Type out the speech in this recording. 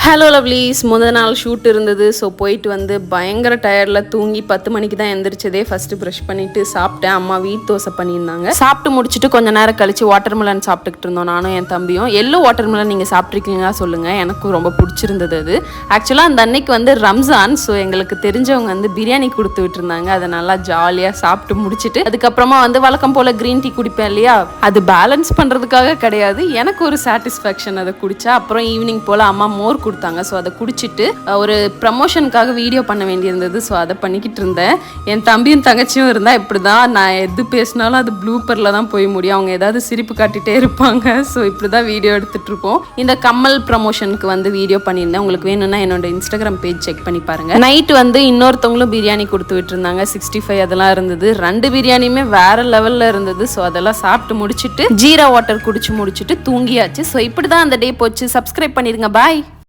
Hello lovelies, முதல் நாள் shoot இருந்தது. ஸோ போயிட்டு வந்து பயங்கர டயர்டில் தூங்கி 10 மணிக்கு தான் எந்திரிச்சதே. ஃபஸ்ட்டு ப்ரஷ் பண்ணிவிட்டு சாப்பிட்டேன். அம்மா வீட் தோசை பண்ணியிருந்தாங்க. சாப்பிட்டு முடிச்சுட்டு கொஞ்சம் நேரம் கழிச்சு வாட்டர்மெலன் சாப்பிட்டுக்கிட்டு இருந்தோம் நானும் என் தம்பியும். எல்லோ வாட்டர்மெலன் நீங்கள் சாப்பிட்ருக்கீங்களா சொல்லுங்கள், எனக்கும் ரொம்ப பிடிச்சிருந்தது அது. ஆக்சுவலாக அந்த அன்னைக்கு வந்து ரம்ஜான். ஸோ எங்களுக்கு தெரிஞ்சவங்க வந்து பிரியாணி கொடுத்து விட்டுருந்தாங்க. அதை நல்லா ஜாலியாக சாப்பிட்டு முடிச்சுட்டு அதுக்கப்புறமா வந்து வழக்கம் போல் க்ரீன் டீ குடிப்பேன் இல்லையா, அது பேலன்ஸ் பண்ணுறதுக்காக கிடையாது, எனக்கு ஒரு சாட்டிஸ்ஃபேக்ஷன் அதை குடித்தா. அப்புறம் ஈவினிங் போல் அம்மா மோர் கொடுத்தாங்க. ஸோ அதை குடிச்சிட்டு ஒரு ப்ரமோஷனுக்காக வீடியோ பண்ண வேண்டியிருந்தது. ஸோ அதை பண்ணிக்கிட்டு இருந்தேன். என் தம்பியும் தங்கச்சியும் இருந்தால் இப்படி தான், நான் எது பேசினாலும் அது ப்ளூப்பரில் தான் போய் முடியும். அவங்க ஏதாவது சிரிப்பு காட்டிகிட்டே இருப்பாங்க. ஸோ இப்படி தான் வீடியோ எடுத்துகிட்டு இருப்போம். இந்த கம்மல் ப்ரமோஷனுக்கு வந்து வீடியோ பண்ணியிருந்தேன். உங்களுக்கு வேணும்னா என்னோட இன்ஸ்டாகிராம் பேஜ் செக் பண்ணி பாருங்கள். நைட்டு வந்து இன்னொருத்தவங்களும் பிரியாணி கொடுத்து விட்டுருந்தாங்க. 65 அதெல்லாம் இருந்தது. 2 பிரியாணியுமே வேற லெவலில் இருந்தது. ஸோ அதெல்லாம் சாப்பிட்டு முடிச்சுட்டு ஜீரா வாட்டர் குடிச்சு முடிச்சுட்டு தூங்கியாச்சு. ஸோ இப்படி தான் அந்த டே போச்சு. சப்ஸ்கிரைப் பண்ணிடுங்க. பாய்.